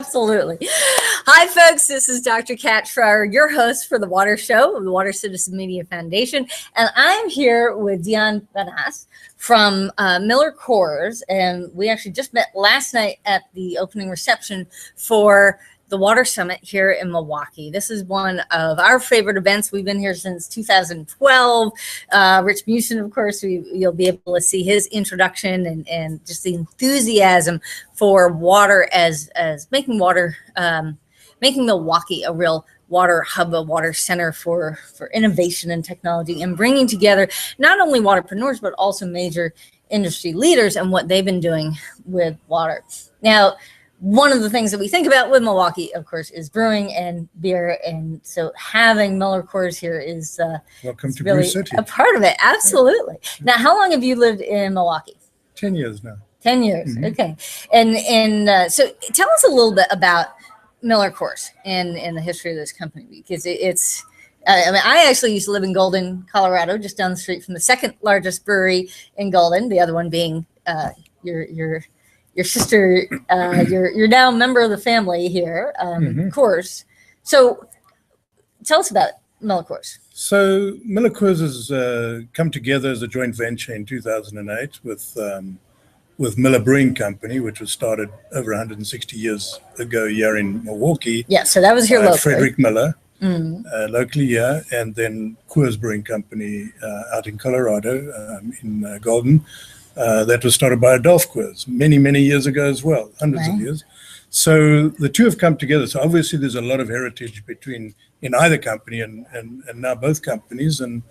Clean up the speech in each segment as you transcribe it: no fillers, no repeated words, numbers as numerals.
Absolutely. Hi, folks. This is Dr. Kat Schreier, your host for The Water Show of the Water Citizen Media Foundation. And I'm here with Deon from Miller Coors. And we actually just met last night at the opening reception for the Water Summit here in Milwaukee. This is one of our favorite events. We've been here since 2012. Rich Musin, of course, you'll be able to see his introduction and just the enthusiasm for water as making Milwaukee a real water hub, a water center for innovation and technology, and bringing together not only waterpreneurs, but also major industry leaders and what they've been doing with water. Now, one of the things that we think about with Milwaukee, of course, is brewing and beer. And so having Miller Coors here is welcome to really Brew City. A part of it. Absolutely. Now, how long have you lived in Milwaukee? 10 years now. 10 years. Mm-hmm. Okay. And so tell us a little bit about Miller Coors and the history of this company, because it's I actually used to live in Golden, Colorado, just down the street from the second largest brewery in Golden, the other one being your sister, you're now a member of the family here, Coors. So tell us about Miller Coors. So Miller Coors has come together as a joint venture in 2008 with Miller Brewing Company, which was started over 160 years ago here in Milwaukee. Yeah, so that was here locally. Frederick Miller, locally here, and then Coors Brewing Company out in Colorado, in Golden. That was started by Adolph Coors many years ago as well, hundreds of years. So the two have come together. So obviously there's a lot of heritage in either company and now both companies, and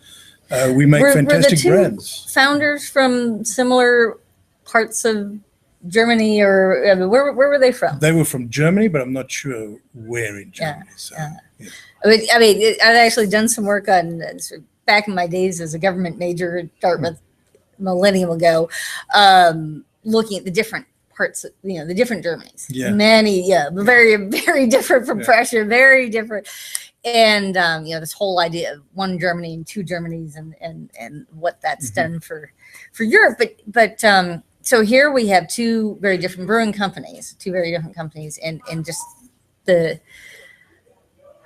we make fantastic brands. Founders from similar parts of Germany, or where were they from? They were from Germany, but I'm not sure where in Germany. I mean, I've actually done some work on back in my days as a government major at Dartmouth. Millennium ago, looking at the different parts of, the different Germanys. Very, very different from pressure, very different. And, this whole idea of one Germany and two Germanys and what that's done for Europe. But so here we have two very different companies, and just the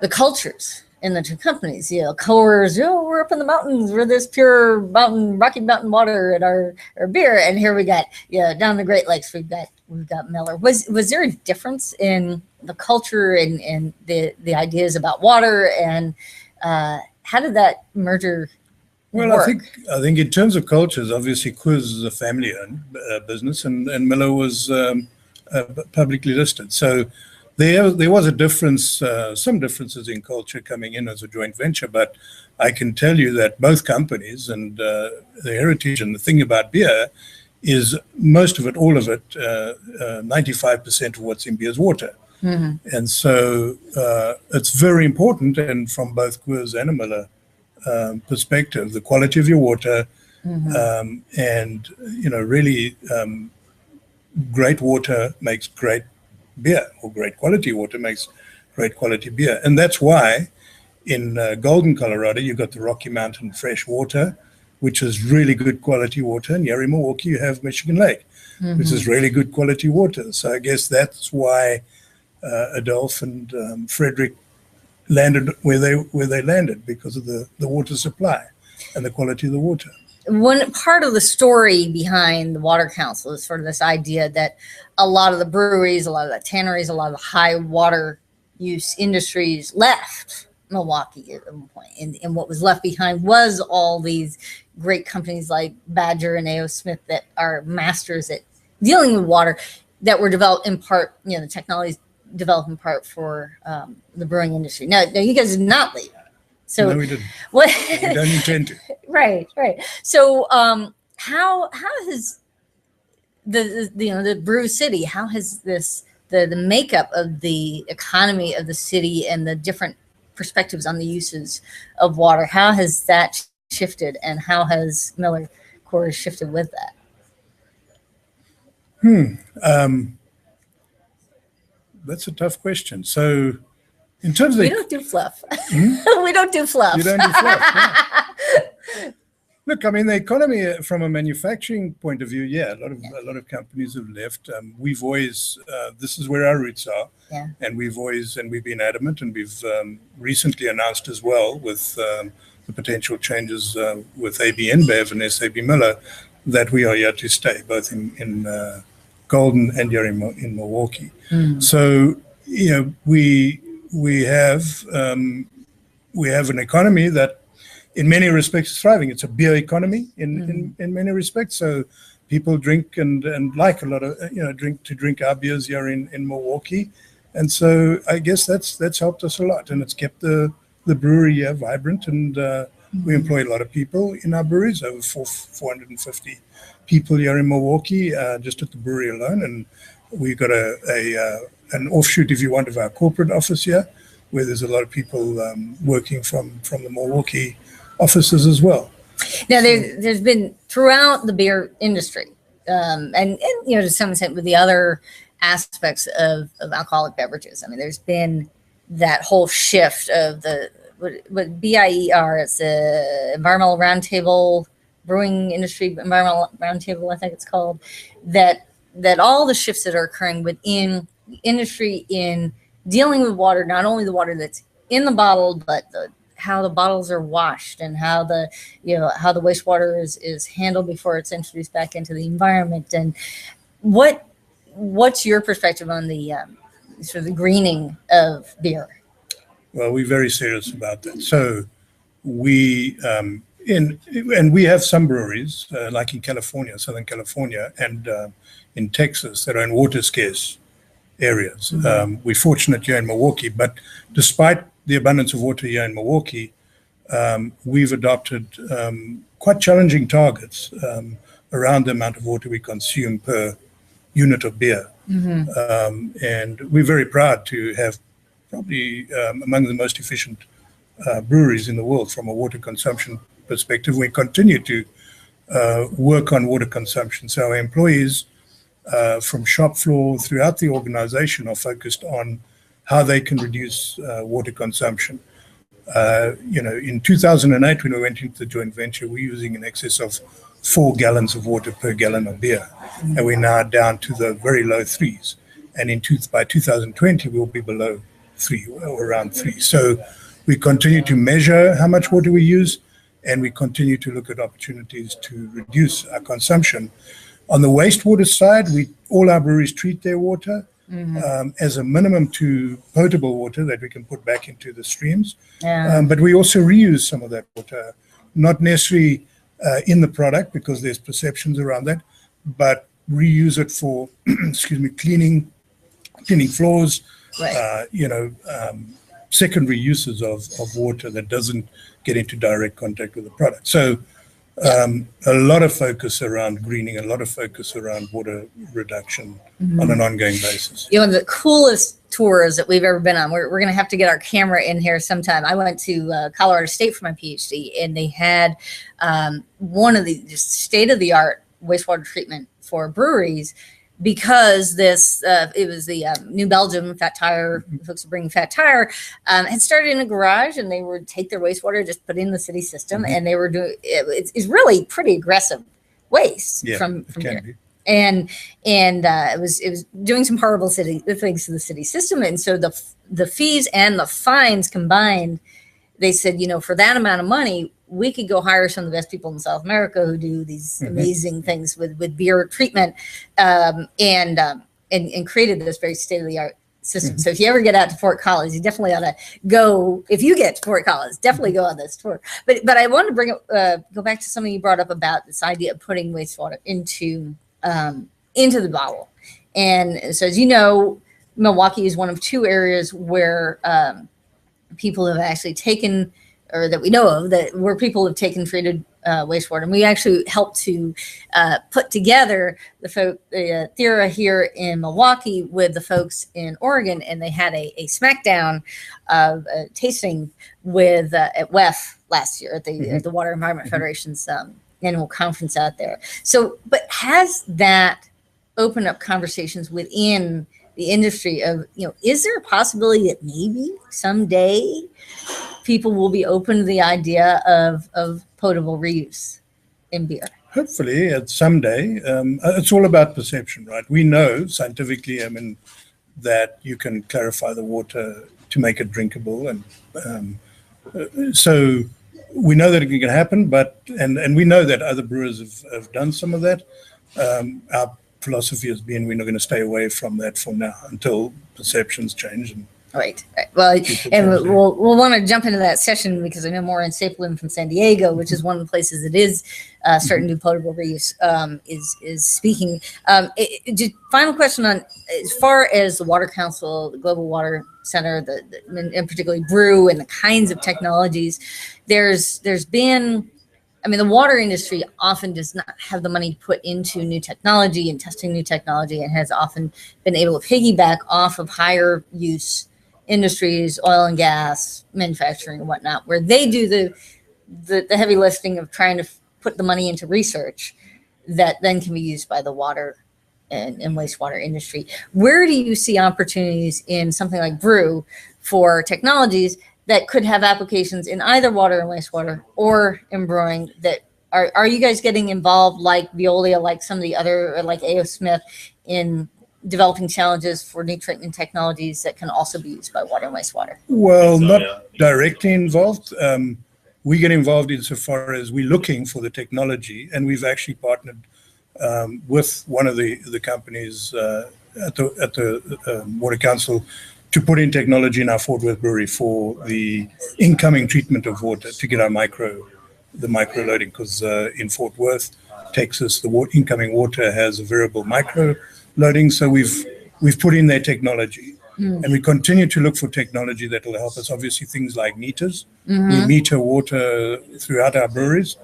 cultures in the two companies. Coors, we're up in the mountains, we're this pure Rocky Mountain water at our beer, and here we got down the Great Lakes we've got Miller. Was there a difference in the culture and the ideas about water, and how did that merger work? I think in terms of cultures, obviously Coors is a family-owned business, and Miller was publicly listed. So there was a difference, some differences in culture coming in as a joint venture, but I can tell you that both companies and the heritage, and the thing about beer is most of it, all of it, 95% of what's in beer is water. And so it's very important, and from both Coors and a Miller perspective, the quality of your water, and really great water makes great beer, or great quality water makes great quality beer. And that's why in Golden, Colorado, you've got the Rocky Mountain fresh water, which is really good quality water. And here in Milwaukee, you have Michigan Lake, which is really good quality water. So I guess that's why Adolph and Frederick landed where they landed, because of the water supply and the quality of the water. One part of the story behind the Water Council is sort of this idea that a lot of the breweries, a lot of the tanneries, a lot of the high water use industries left Milwaukee at one point. And what was left behind was all these great companies like Badger and A.O. Smith that are masters at dealing with water, that were developed in part, the technologies developed in part for the brewing industry. Now you guys did not leave. So no, we didn't. We don't intend to. Right. So, how has the Brew City? How has the makeup of the economy of the city and the different perspectives on the uses of water? How has that shifted, and how has Miller Coors shifted with that? That's a tough question. So, in terms of we don't do fluff. We don't do fluff. You don't do fluff. Yeah. Look, I mean, the economy from a manufacturing point of view, yeah, a lot of companies have left. We've always this is where our roots are, Yeah. and we've been adamant, and we've recently announced as well with the potential changes with AB InBev and SAB Miller that we are here to stay, both in Golden and here in Milwaukee. So we have an economy that in many respects is thriving. It's a beer economy in many respects. So people drink and like a lot of drink our beers here in Milwaukee, and so I guess that's helped us a lot, and it's kept the brewery here vibrant, and we employ a lot of people in our breweries, over 450 people here in Milwaukee, just at the brewery alone, and we've got an offshoot, if you want, of our corporate office here, where there's a lot of people working from the Milwaukee offices as well. Now, there's been throughout the beer industry, and to some extent with the other aspects of alcoholic beverages. I mean, there's been that whole shift of what BIER, it's the Environmental Roundtable, Brewing Industry Environmental Roundtable, I think it's called, that all the shifts that are occurring within the industry in dealing with water, not only the water that's in the bottle, but how the bottles are washed and how the wastewater is handled before it's introduced back into the environment. And what's your perspective on the sort of the greening of beer? Well, we're very serious about that. So we we have some breweries like in California, Southern California, and in Texas that are in water scarce areas. We're fortunate here in Milwaukee, but despite the abundance of water here in Milwaukee, we've adopted quite challenging targets around the amount of water we consume per unit of beer. And we're very proud to have probably among the most efficient breweries in the world from a water consumption perspective. We continue to work on water consumption. So our employees from shop floor throughout the organization are focused on how they can reduce water consumption. In 2008, when we went into the joint venture, we were using in excess of 4 gallons of water per gallon of beer, and we're now down to the very low threes. And by 2020, we'll be below 3 or around 3. So we continue to measure how much water we use, and we continue to look at opportunities to reduce our consumption. On the wastewater side, all our breweries treat their water as a minimum to potable water that we can put back into the streams. But we also reuse some of that water, not necessarily in the product because there's perceptions around that, but reuse it for, cleaning floors, right. Secondary uses of water that doesn't get into direct contact with the product. So a lot of focus around greening, a lot of focus around water reduction on an ongoing basis. The coolest tours that we've ever been on, we're going to have to get our camera in here sometime. I went to Colorado State for my PhD, and they had one of the just state-of-the-art wastewater treatment for breweries, because it was the New Belgium Fat Tire, folks bringing Fat Tire, had started in a garage, and they would take their wastewater, just put it in the city system, and they were doing it's really pretty aggressive waste from here. And it was doing some horrible things to the city system, and so the fees and the fines combined, they said, for that amount of money, we could go hire some of the best people in South America who do these amazing things with beer treatment, and created this very state-of-the-art system. So if you ever get out to Fort Collins, you definitely ought to go. If you get to Fort Collins, definitely go on this tour. But I wanted to go back to something you brought up about this idea of putting wastewater into the bottle. And so, as you know, Milwaukee is one of 2 areas where people have actually taken, or that we know of, where people have taken treated wastewater. And we actually helped to put together the Thera here in Milwaukee with the folks in Oregon, and they had a smackdown of tasting with at WEF last year at the Water Environment Federation's annual conference out there. So, but has that opened up conversations within the industry of, is there a possibility that maybe someday people will be open to the idea of potable reuse? in beer? Hopefully, someday. It's all about perception, right? We know scientifically, that you can clarify the water to make it drinkable, and so we know that it can happen. But and we know that other brewers have done some of that. Our philosophy has been we're not going to stay away from that for now until perceptions change. And Right. Well, and we'll want to jump into that session because I know Maureen Stapleton from San Diego, which is one of the places that is starting to do potable reuse, is speaking. Just final question on as far as the Water Council, the Global Water Center, and particularly brew and the kinds of technologies. There's been. The water industry often does not have the money to put into new technology and testing new technology, and has often been able to piggyback off of higher use industries, oil and gas, manufacturing and whatnot, where they do the heavy lifting of trying to put the money into research that then can be used by the water and wastewater industry. Where do you see opportunities in something like brew for technologies that could have applications in either water and wastewater or in brewing? That are you guys getting involved like Veolia, like some of the other, or like A.O. Smith, in developing challenges for new treatment technologies that can also be used by water and wastewater? Well, not directly involved. We get involved insofar as we're looking for the technology, and we've actually partnered with one of the companies at the Water Council to put in technology in our Fort Worth brewery for the incoming treatment of water to get our micro loading, because in Fort Worth, Texas, the incoming water has a variable micro loading. So we've put in their technology, and we continue to look for technology that will help us. Obviously, things like meters. We meter water throughout our breweries.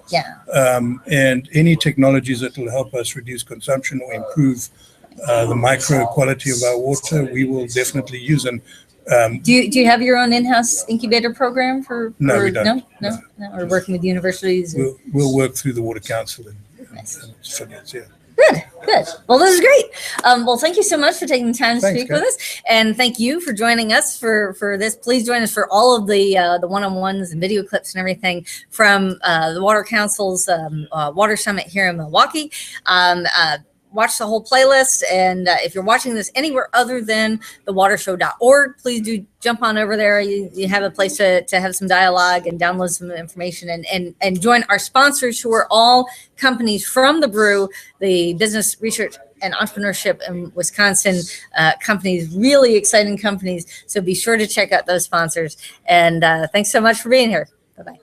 And any technologies that will help us reduce consumption or improve the micro quality of our water, we will definitely use. And do you have your own in-house incubator program for? No, we don't. No. Or working with universities? We'll work through the Water Council and affiliates. Yeah. Good. Well, this is great. Well, thank you so much for taking the time to speak with us, and thank you for joining us for this. Please join us for all of the one-on-ones and video clips and everything from the Water Council's Water Summit here in Milwaukee. Watch the whole playlist, and if you're watching this anywhere other than thewatershow.org, please do jump on over there. You have a place to have some dialogue and download some information, and join our sponsors, who are all companies from the brew, the business research and entrepreneurship in Wisconsin companies, really exciting companies. So be sure to check out those sponsors, and thanks so much for being here. Bye-bye.